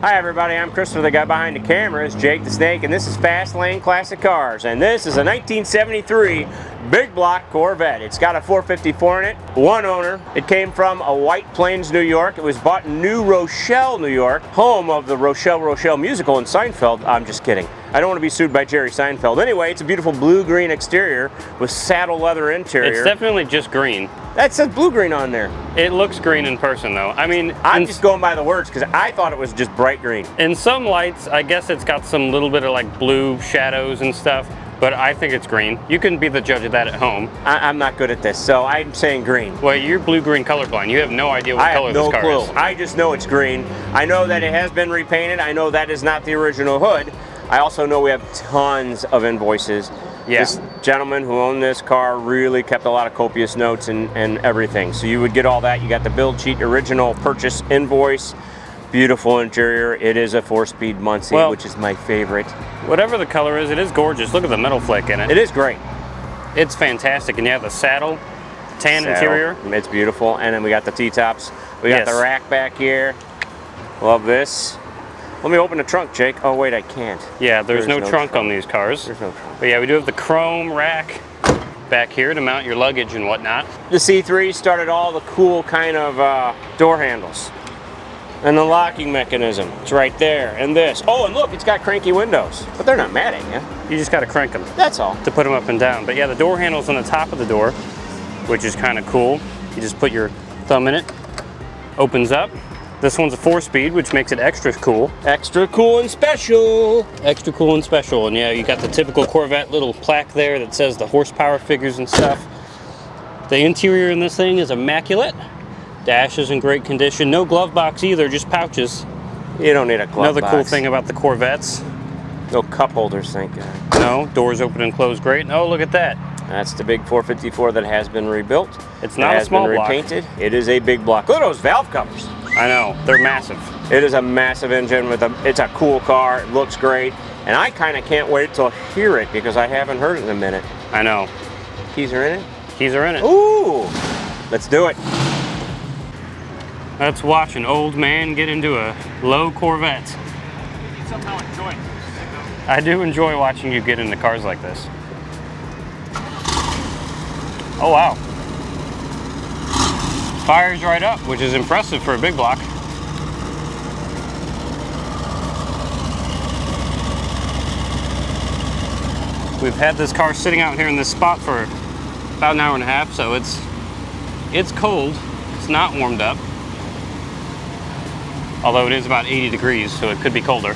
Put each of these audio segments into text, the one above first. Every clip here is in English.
Hi everybody, I'm Christopher, the guy behind the cameras, Jake the Snake, and this is Fast Lane Classic Cars. And this is a 1973 big block Corvette. It's got a 454 in it, one owner. It came from a White Plains, New York. It was bought in New Rochelle, New York, home of the Rochelle musical in Seinfeld. I'm just kidding. I don't want to be sued by Jerry Seinfeld. Anyway, it's a beautiful blue-green exterior with saddle leather interior. It's definitely just green. That says blue-green on there. It looks green in person, though. I mean, I'm just going by the words because I thought it was just bright green. In some lights, I guess it's got some little bit of like blue shadows and stuff, but I think it's green. You can be the judge of that at home. I'm not good at this, so I'm saying green. Well, you're blue-green colorblind. You have no idea what color this car is. I just know it's green. I know that it has been repainted. I know that is not the original hood. I also know we have tons of invoices. Yeah. This gentleman who owned this car really kept a lot of copious notes and everything. So you would get all that. You got the build sheet, original purchase invoice, beautiful interior. It is a 4-speed Muncie, which is my favorite. Whatever the color is, it is gorgeous. Look at the metal flake in it. It is great. It's fantastic. And you have the saddle, tan interior. It's beautiful. And then we got the T-tops. We got the rack back here. Love this. Let me open the trunk, Jake. Oh, wait, I can't. Yeah, there's no trunk on these cars. There's no trunk. But yeah, we do have the chrome rack back here to mount your luggage and whatnot. The C3 started all the cool kind of door handles. And the locking mechanism. It's right there. And this. Oh, and look, it's got cranky windows. But they're not matting, yeah? You just got to crank them. That's all. To put them up and down. But yeah, the door handle's on the top of the door, which is kind of cool. You just put your thumb in it. Opens up. This one's a 4-speed, which makes it extra cool. Extra cool and special. Extra cool and special. And yeah, you got the typical Corvette little plaque there that says the horsepower figures and stuff. The interior in this thing is immaculate. Dash is in great condition. No glove box either, just pouches. You don't need a glove box. Another cool thing about the Corvettes. No cup holders, thank God. No, doors open and close great. Oh, look at that. That's the big 454 that has been rebuilt. It's not a small block. It has been repainted. It is a big block. Look at those valve covers. I know, they're massive. It is a massive engine it's a cool car, it looks great, and I kind of can't wait till I hear it because I haven't heard it in a minute. I know. Keys are in it? Keys are in it. Ooh, let's do it. Let's watch an old man get into a low Corvette. You somehow enjoy it. I do enjoy watching you get into cars like this. Oh wow. Fires right up, which is impressive for a big block. We've had this car sitting out here in this spot for about an hour and a half, so it's cold. It's not warmed up. Although it is about 80 degrees, so it could be colder.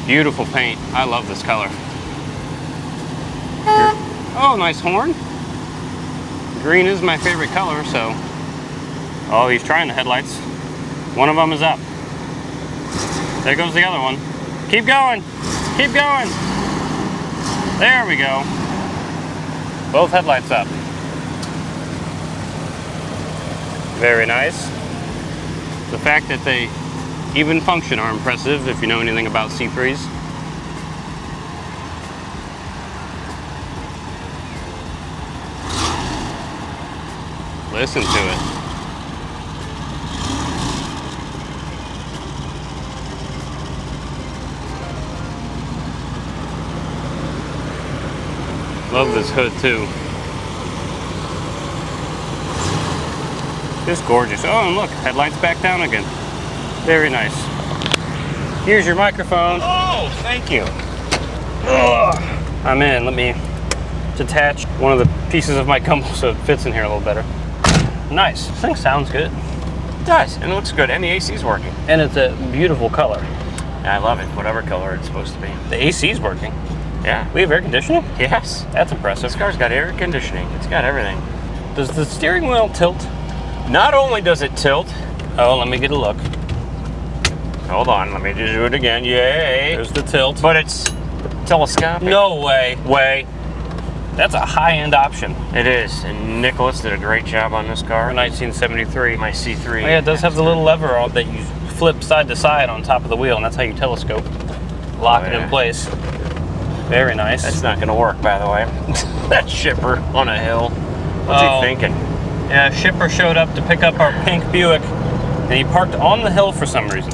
Beautiful paint. I love this color. Oh, nice horn. Green is my favorite color, so... Oh, he's trying the headlights. One of them is up. There goes the other one. Keep going! Keep going! There we go. Both headlights up. Very nice. The fact that they even function are impressive if you know anything about C3s. Listen to it. Love this hood too. Just gorgeous. Oh, and look, headlights back down again. Very nice. Here's your microphone. Oh, thank you. I'm in. Let me detach one of the pieces of my gumball so it fits in here a little better. Nice. This thing sounds good. It does, and it looks good, and the AC's working. And it's a beautiful color. I love it, whatever color it's supposed to be. The AC's working. Yeah. We have air conditioning? Yes. That's impressive. This car's got air conditioning. It's got everything. Does the steering wheel tilt? Not only does it tilt. Oh, let me get a look. Hold on, let me just do it again. Yay. There's the tilt. But it's telescopic. No way. That's a high-end option. It is, and Nicholas did a great job on this car. 1973. My C3. Oh, yeah, it does have the little lever that you flip side to side on top of the wheel, and that's how you telescope. Lock it in place. Very nice. That's not going to work, by the way. That shipper on a hill. What's he thinking? Yeah, shipper showed up to pick up our pink Buick, and he parked on the hill for some reason.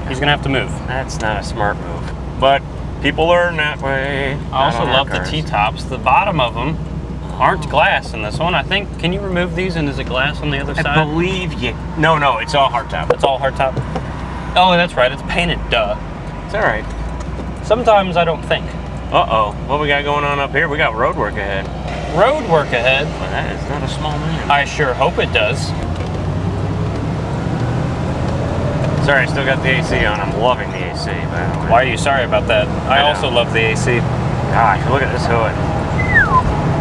He's gonna have to move. That's not a smart move. But people learn that way. I also love the T-tops. The bottom of them aren't glass in this one. I think, can you remove these and is it glass on the other side? I believe you. No, it's all hardtop. It's all hardtop. Oh, that's right. It's painted, duh. It's all right. Sometimes I don't think. Uh-oh. What we got going on up here? We got road work ahead. Road work ahead. Well, that is not a small man. I sure hope it does. Sorry, I still got the AC on. I'm loving the AC. Why are you sorry about that? I also love the AC. Gosh, look at this hood.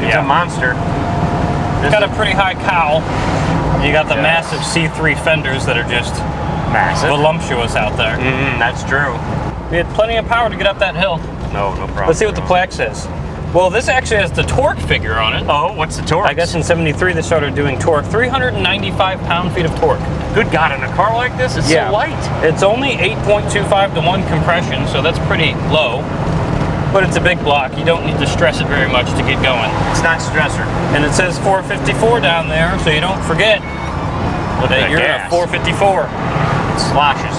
It's a monster. It's got a pretty high cowl. You got the massive C3 fenders that are just massive, voluptuous out there. That's true. We had plenty of power to get up that hill. No problem. Let's see what the plaque says. Well, this actually has the torque figure on it. Oh, what's the torque? I guess in '73 they started doing torque. 395 pound-feet of torque. Good God, in a car like this, it's so light. It's only 8.25 to 1 compression, so that's pretty low. But it's a big block. You don't need to stress it very much to get going. It's not stressor. And it says 454 down there, so you don't forget that you're in a 454. It sloshes.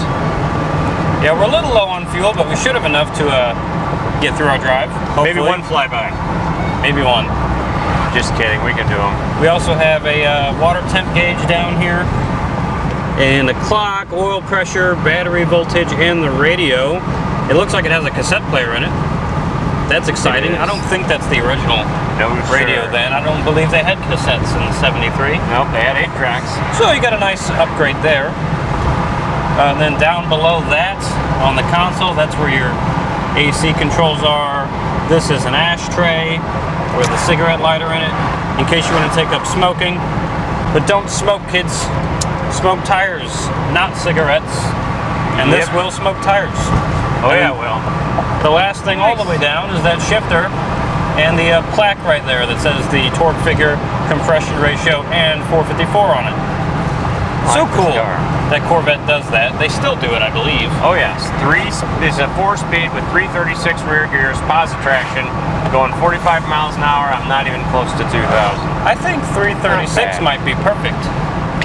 Yeah, we're a little low on fuel, but we should have enough to get through our drive. Hopefully. Maybe one flyby. Maybe one. Just kidding, we can do them. We also have a water temp gauge down here, and a clock, oil pressure, battery voltage, and the radio. It looks like it has a cassette player in it. That's exciting. I don't think that's the original radio then. I don't believe they had cassettes in '73. Nope, they had 8 tracks. So you got a nice upgrade there. And then down below that, on the console, that's where your AC controls are. This is an ashtray with a cigarette lighter in it, in case you want to take up smoking. But don't smoke, kids. Smoke tires, not cigarettes. And this will smoke tires. Oh yeah, it will. The last thing all the way down is that shifter and the plaque right there that says the torque figure, compression ratio, and 454 on it. So cool that Corvette does that. They still do it, I believe. Oh yes, it's a 4-speed with 336 rear gears, Posi-Traction, going 45 miles an hour. I'm not even close to 2,000. I think 336 might be perfect.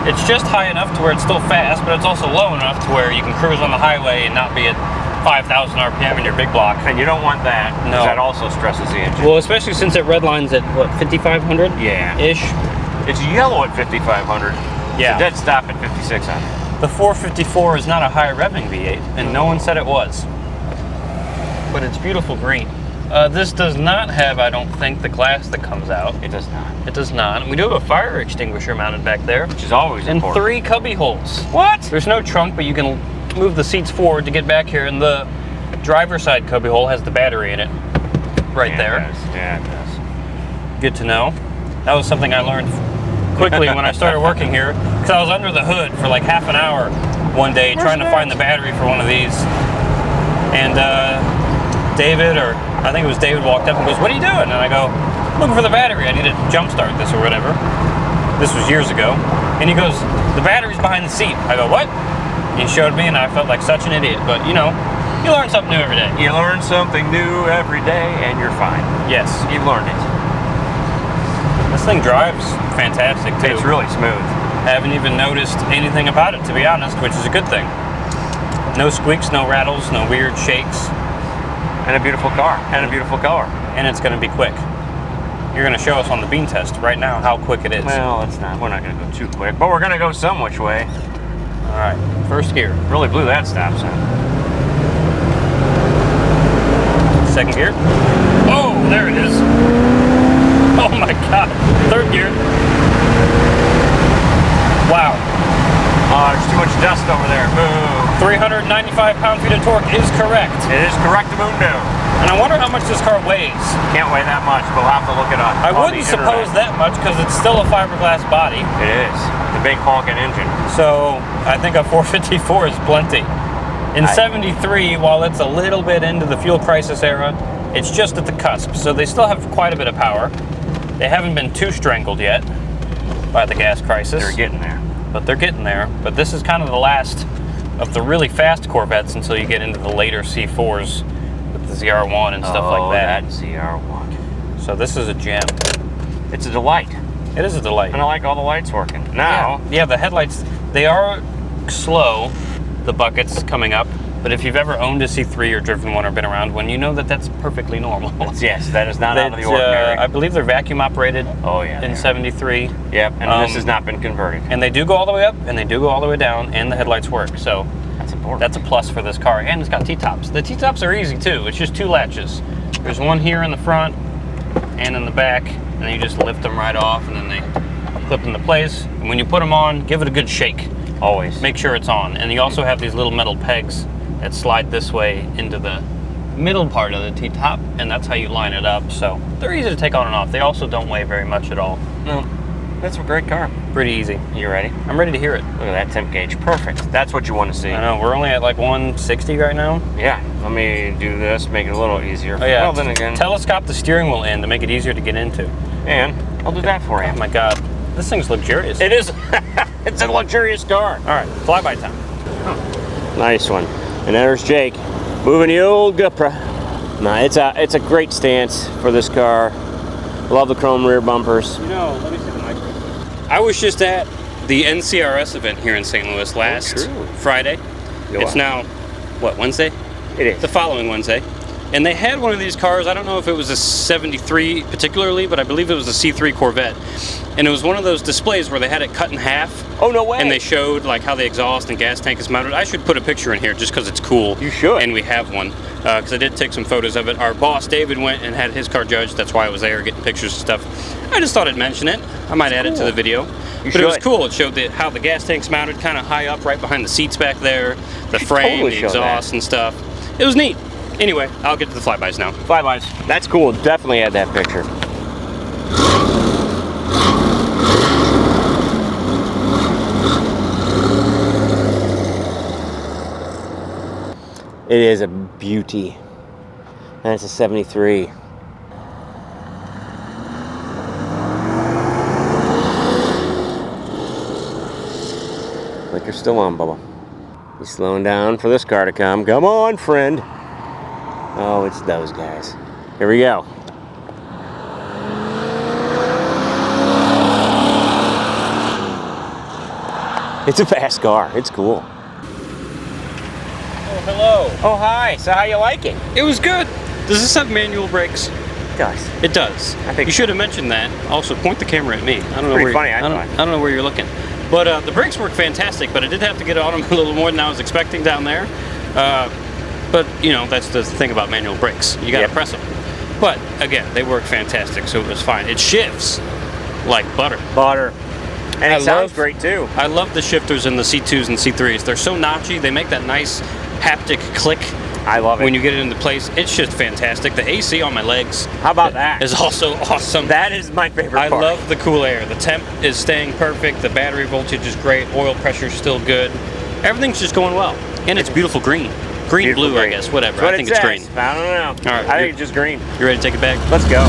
It's just high enough to where it's still fast, but it's also low enough to where you can cruise on the highway and not be at 5,000 RPM in your big block. And you don't want that, because that also stresses the engine. Well, especially since it redlines at, what, 5,500? Yeah. Ish. It's yellow at 5,500. Yeah. It's a dead stop at 5,600. The 454 is not a high revving V8, and no one said it was. But it's beautiful green. This does not have, I don't think, the glass that comes out. It does not. It does not. We do have a fire extinguisher mounted back there. Which is always important. And 3 cubby holes. What? There's no trunk, but you can move the seats forward to get back here, and the driver's side cubby hole has the battery in it. Right there. It does. Yeah, it does. Good to know. That was something I learned quickly when I started working here, because I was under the hood for like half an hour one day trying to find the battery for one of these. And David, or I think it was David, walked up and goes, "What are you doing?" And I go, "Looking for the battery. I need to jumpstart this or whatever." This was years ago. And he goes, "The battery's behind the seat." I go, "What?" He showed me, and I felt like such an idiot. But you know, you learn something new every day. You learn something new every day, and you're fine. Yes. You've learned it. This thing drives fantastic too. It's really smooth. I haven't even noticed anything about it, to be honest, which is a good thing. No squeaks, no rattles, no weird shakes. And a beautiful car, and a beautiful color. And it's going to be quick. You're going to show us on the bean test right now how quick it is. Well, it's not. We're not going to go too quick, but we're going to go some which way. All right, first gear. Really blew that stop sign. Second gear. Oh, there it is. Oh my God. Third gear. Wow. Oh, there's too much dust over there. Boo. 395 pound-feet of torque is correct. It is correctamundo. And I wonder how much this car weighs. Can't weigh that much, but we'll have to look it up. I wouldn't suppose that much because it's still a fiberglass body. It is. The big honking engine. So I think a 454 is plenty. In '73, while it's a little bit into the fuel crisis era, it's just at the cusp. So they still have quite a bit of power. They haven't been too strangled yet by the gas crisis. They're getting there. But they're getting there. But this is kind of the last of the really fast Corvettes until you get into the later C4s with the ZR1 and stuff like that. Oh, that ZR1. So this is a gem. It's a delight. It is a delight. And I like all the lights working. Now. Yeah, the headlights, they are slow, the buckets coming up. But if you've ever owned a C3 or driven one or been around one, you know that that's perfectly normal. Yes, that is not out of the ordinary. I believe they're vacuum operated. Oh yeah. In 73. Yep, and this has not been converted. And they do go all the way up, and they do go all the way down, and the headlights work. So that's important. That's a plus for this car, and it's got T-tops. The T-tops are easy too. It's just 2 latches. There's one here in the front and in the back, and then you just lift them right off, and then they clip into place. And when you put them on, give it a good shake. Always. Make sure it's on. And you also have these little metal pegs that slide this way into the middle part of the T-top, and that's how you line it up. So they're easy to take on and off. They also don't weigh very much at all. No, that's a great car. Pretty easy. You ready? I'm ready to hear it. Look at that temp gauge. Perfect. That's what you want to see. I know. We're only at like 160 right now. Yeah. Let me do this, make it a little easier. Oh yeah. Well, then again. Telescope the steering wheel in to make it easier to get into. And I'll do that for you. Oh my God. This thing's luxurious. It is. It's a luxurious car. All right. Flyby time. Oh. Nice one. And there's Jake moving the old Cupra. No, it's a great stance for this car. Love the chrome rear bumpers. You know, let me see the microphone. I was just at the NCRS event here in St. Louis last Friday. It's now, what, Wednesday? It is. The following Wednesday. And they had one of these cars. I don't know if it was a 73 particularly, but I believe it was a C3 Corvette. And it was one of those displays where they had it cut in half. Oh, no way. And they showed like how the exhaust and gas tank is mounted. I should put a picture in here just because it's cool. You should. And we have one. Because I did take some photos of it. Our boss, David, went and had his car judged. That's why I was there getting pictures and stuff. I just thought I'd mention it. I might add it to the video. But it was cool. It showed how the gas tank's mounted kind of high up right behind the seats back there. The frame, the exhaust and stuff. It was neat. Anyway, I'll get to the flybys now. Flybys. That's cool. Definitely add that picture. It is a beauty. And it's a 73. Like you're still on, Bubba. You slowing down for this car to come. Come on, friend. Oh, it's those guys. Here we go. It's a fast car. It's cool. Oh, hello. Oh, hi. So how you like it? It was good. Does this have manual brakes? It does. It does. I think you should have mentioned that. Also, point the camera at me. I don't know Pretty where funny, I don't know where you're looking. But the brakes work fantastic, but I did have to get on them a little more than I was expecting down there. But, you know, that's the thing about manual brakes. You got to press them. But, again, they work fantastic, so it was fine. It shifts like butter. Butter. And it sounds great, too. I love the shifters in the C2s and C3s. They're so notchy. They make that nice haptic click. I love it. When you get it into place, it's just fantastic. The AC on my legs. How about that? Is also awesome. That is my favorite part. I love the cool air. The temp is staying perfect. The battery voltage is great. Oil pressure is still good. Everything's just going well. And it's beautiful green. Green, blue, I guess. Whatever. I think it's green. I don't know. All right. I think it's just green. You ready to take it back? Let's go.